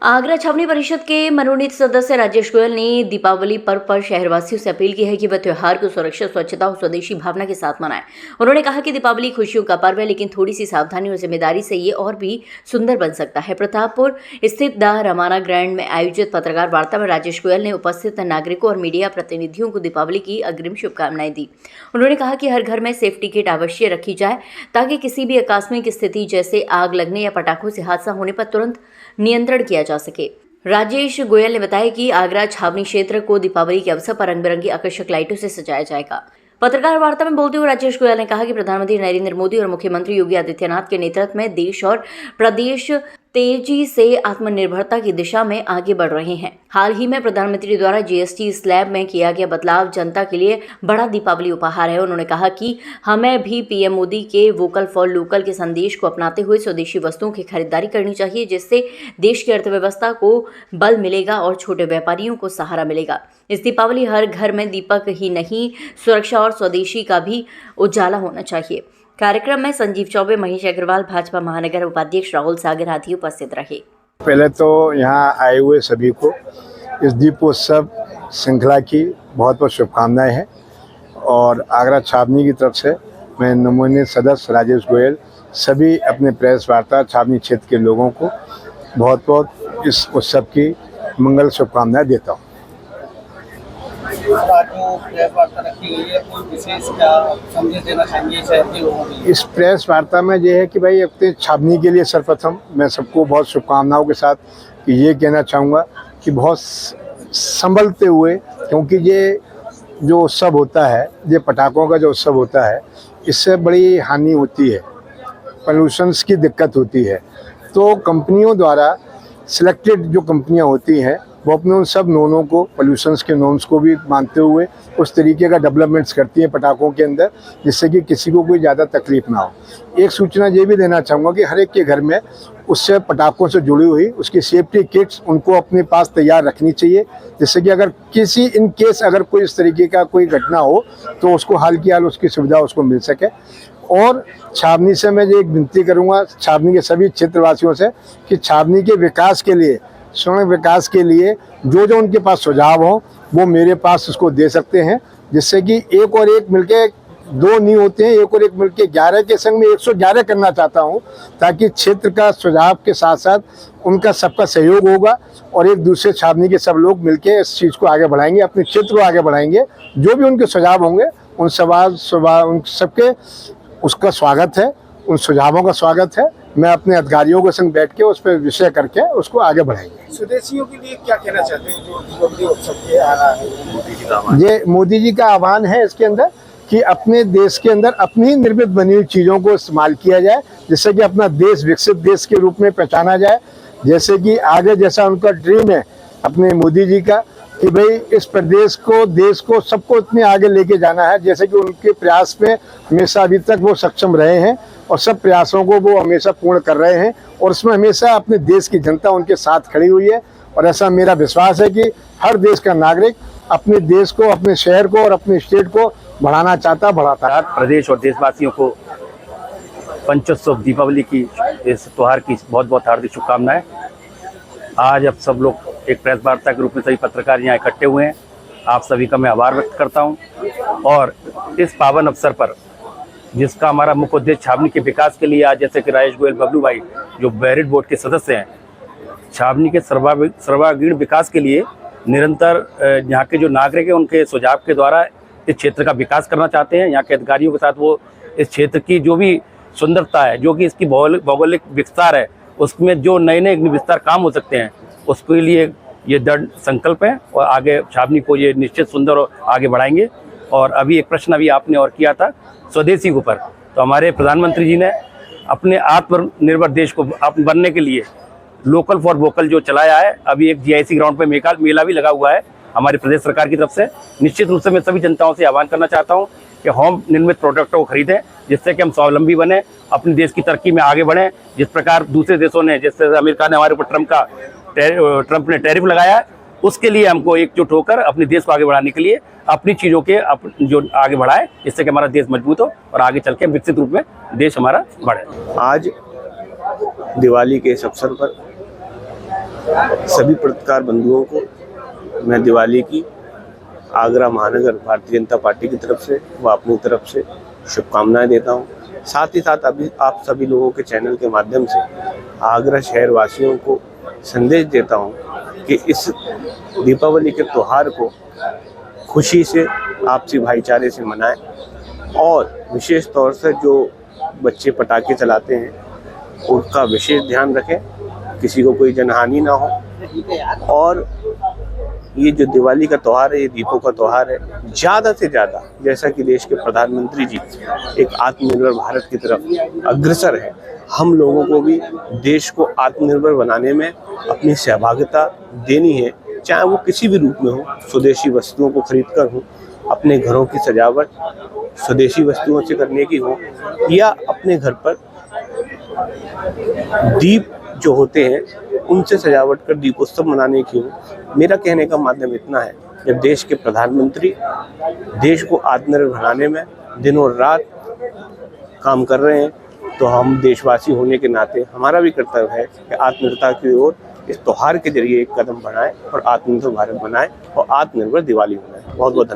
आगरा छावनी परिषद के मनोनीत सदस्य राजेश गोयल ने दीपावली पर्व पर शहरवासियों से अपील की है कि वह त्योहार को सुरक्षा, स्वच्छता और स्वदेशी भावना के साथ मनाएं। उन्होंने कहा कि दीपावली खुशियों का पर्व है, लेकिन थोड़ी सी सावधानी और जिम्मेदारी से ये और भी सुंदर बन सकता है। प्रतापपुर स्थित द रमाना ग्रैंड में आयोजित पत्रकार वार्ता में राजेश गोयल ने उपस्थित नागरिकों और मीडिया प्रतिनिधियों को दीपावली की अग्रिम शुभकामनाएं दी। उन्होंने कहा कि हर घर में सेफ्टी किट अवश्य रखी जाए ताकि किसी भी आकस्मिक स्थिति जैसे आग लगने या पटाखों से हादसा होने पर तुरंत नियंत्रण किया जा सके। राजेश गोयल ने बताया कि आगरा छावनी क्षेत्र को दीपावली के अवसर पर रंग बिरंगी आकर्षक लाइटों से सजाया जाएगा। पत्रकार वार्ता में बोलते हुए राजेश गोयल ने कहा कि प्रधानमंत्री नरेंद्र मोदी और मुख्यमंत्री योगी आदित्यनाथ के नेतृत्व में देश और प्रदेश तेजी से आत्मनिर्भरता की दिशा में आगे बढ़ रहे हैं। हाल ही में प्रधानमंत्री द्वारा जीएसटी स्लैब में किया गया बदलाव जनता के लिए बड़ा दीपावली उपहार है। उन्होंने कहा कि हमें भी पीएम मोदी के वोकल फॉर लोकल के संदेश को अपनाते हुए स्वदेशी वस्तुओं की खरीदारी करनी चाहिए, जिससे देश की अर्थव्यवस्था को बल मिलेगा और छोटे व्यापारियों को सहारा मिलेगा। इस दीपावली हर घर में दीपक ही नहीं, सुरक्षा और स्वदेशी का भी उजाला होना चाहिए। कार्यक्रम में संजीव चौबे, महेश अग्रवाल, भाजपा महानगर उपाध्यक्ष राहुल सागर आदि उपस्थित रहे। पहले तो यहाँ आए हुए सभी को इस दीपोत्सव श्रृंखला की बहुत बहुत शुभकामनाएं हैं और आगरा छावनी की तरफ से मैं नमोनीत सदस्य राजेश गोयल सभी अपने प्रेस वार्ता छावनी क्षेत्र के लोगों को बहुत बहुत इस उत्सव की मंगल शुभकामनाएं देता हूँ। इस प्रेस वार्ता में ये है कि भाई अपने छावनी के लिए सर्वप्रथम मैं सबको बहुत शुभकामनाओं के साथ कि ये कहना चाहूँगा कि बहुत संभलते हुए, क्योंकि ये जो उत्सव होता है, ये पटाखों का जो उत्सव होता है, इससे बड़ी हानि होती है, पोल्यूशंस की दिक्कत होती है। तो कंपनियों द्वारा सिलेक्टेड जो कंपनियां होती हैं वो अपने उन सब नॉर्मों को, पोल्यूशंस के नॉर्म्स को भी मानते हुए उस तरीके का डेवलपमेंट्स करती हैं पटाखों के अंदर, जिससे कि किसी को कोई ज़्यादा तकलीफ ना हो। एक सूचना ये भी देना चाहूँगा कि हर एक के घर में उससे पटाखों से जुड़ी हुई उसकी सेफ्टी किट्स उनको अपने पास तैयार रखनी चाहिए, जिससे कि अगर किसी इन केस अगर कोई इस तरीके का कोई घटना हो तो उसको हाल की हाल उसकी सुविधा उसको मिल सके। और छावनी से मैं ये एक विनती करूँगा छावनी के सभी क्षेत्रवासियों से कि छावनी के विकास के लिए, स्वर्ण विकास के लिए जो जो उनके पास सुझाव हो वो मेरे पास उसको दे सकते हैं, जिससे कि एक और एक मिलके दो नहीं होते हैं, एक और एक मिलके 11 के संग में 111 करना चाहता हूं, ताकि क्षेत्र का सुझाव के साथ साथ उनका सबका सहयोग होगा और एक दूसरे छावनी के सब लोग मिलके इस चीज़ को आगे बढ़ाएंगे, अपने क्षेत्र को आगे बढ़ाएंगे। जो भी उनके सुझाव होंगे उन उन सबके उसका स्वागत है, उन सुझावों का स्वागत है। मैं अपने अधिकारियों के संग बैठ के उस पर विषय करके उसको आगे बढ़ाएंगे। स्वदेशियों के लिए क्या कहना चाहते हैं जो दीपावली उत्सव के आ रहा है? ये मोदी जी का आह्वान है इसके अंदर कि अपने देश के अंदर अपनी निर्मित बनी हुई चीज़ों को इस्तेमाल किया जाए, जिससे कि अपना देश विकसित देश के रूप में पहचाना जाए। जैसे कि आगे जैसा उनका ड्रीम है अपने मोदी जी का कि भाई इस प्रदेश को, देश को, सबको इतने आगे लेके जाना है, जैसे कि उनके प्रयास में हमेशा अभी तक वो सक्षम रहे हैं और सब प्रयासों को वो हमेशा पूर्ण कर रहे हैं और उसमें हमेशा अपने देश की जनता उनके साथ खड़ी हुई है। और ऐसा मेरा विश्वास है कि हर देश का नागरिक अपने देश को, अपने शहर को और अपने स्टेट को बढ़ाना चाहता, बढ़ाता है। प्रदेश और देशवासियों को पंचोत्सव दीपावली की इस त्योहार की बहुत बहुत हार्दिक शुभकामनाएं। आज अब सब लोग एक प्रेस वार्ता के रूप में सभी पत्रकार यहाँ इकट्ठे हुए हैं। आप सभी का मैं आभार व्यक्त करता हूँ और इस पावन अवसर पर जिसका हमारा मुख्य उद्देश्य छावनी के विकास के लिए, आज जैसे कि राजेश गोयल बबलू भाई जो बैरिड बोर्ड के सदस्य हैं, छावनी के सर्वांगीण विकास के लिए निरंतर यहाँ के जो नागरिक हैं उनके सुझाव के द्वारा इस क्षेत्र का विकास करना चाहते हैं। यहाँ के अधिकारियों के साथ वो इस क्षेत्र की जो भी सुंदरता है, जो कि इसकी भौगोलिक विस्तार है, उसमें जो नए नए विस्तार काम हो सकते हैं, उसके लिए ये दृढ़ संकल्प है और आगे छावनी को ये निश्चित सुंदर और आगे बढ़ाएंगे। और अभी एक प्रश्न अभी आपने और किया था स्वदेशी के ऊपर, तो हमारे प्रधानमंत्री जी ने अपने आत्मनिर्भर देश को बनने के लिए लोकल फॉर वोकल जो चलाया है, अभी एक जीआईसी ग्राउंड पे मेला भी लगा हुआ है हमारी प्रदेश सरकार की तरफ से। निश्चित रूप से मैं सभी जनताओं से आह्वान करना चाहता हूं कि होम निर्मित प्रोडक्टों को खरीदें, जिससे कि हम स्वावलंबी बने, अपने देश की तरक्की में आगे बढ़ें। जिस प्रकार दूसरे देशों ने, जैसे अमेरिका ने हमारे ऊपर ट्रंप ने टैरिफ लगाया है, उसके लिए हमको एकजुट होकर अपने देश को आगे बढ़ाने के लिए अपनी चीज़ों के जो आगे बढ़ाए, जिससे कि हमारा देश मजबूत हो और आगे चल के विकसित रूप में देश हमारा बढ़े। आज दिवाली के इस अवसर पर सभी पत्रकार बंधुओं को मैं दिवाली की आगरा महानगर भारतीय जनता पार्टी की तरफ से व अपनी तरफ से शुभकामनाएं देता हूं। साथ ही साथ अभी आप सभी लोगों के चैनल के माध्यम से आगरा शहर वासियों को संदेश देता हूं कि इस दीपावली के त्यौहार को खुशी से आपसी भाईचारे से मनाएं और विशेष तौर से जो बच्चे पटाखे चलाते हैं उनका विशेष ध्यान रखें, किसी को कोई जनहानि ना हो। और ये जो दिवाली का त्यौहार है, ये दीपों का त्यौहार है, ज़्यादा से ज़्यादा जैसा कि देश के प्रधानमंत्री जी एक आत्मनिर्भर भारत की तरफ अग्रसर है, हम लोगों को भी देश को आत्मनिर्भर बनाने में अपनी सहभागिता देनी है, चाहे वो किसी भी रूप में हो। स्वदेशी वस्तुओं को खरीद कर हो, अपने घरों की सजावट स्वदेशी वस्तुओं से करने की हो, या अपने घर पर दीप जो होते हैं उनसे सजावट कर दीपोत्सव मनाने की हो। मेरा कहने का माध्यम इतना है, जब देश के प्रधानमंत्री देश को आत्मनिर्भर बनाने में दिनों रात काम कर रहे हैं, तो हम देशवासी होने के नाते हमारा भी कर्तव्य है कि आत्मनिर्भरता की ओर इस त्यौहार के जरिए एक कदम बढ़ाएं और आत्मनिर्भर भारत बनाएं और आत्मनिर्भर दिवाली बनाएं। बहुत बहुत धन्यवाद।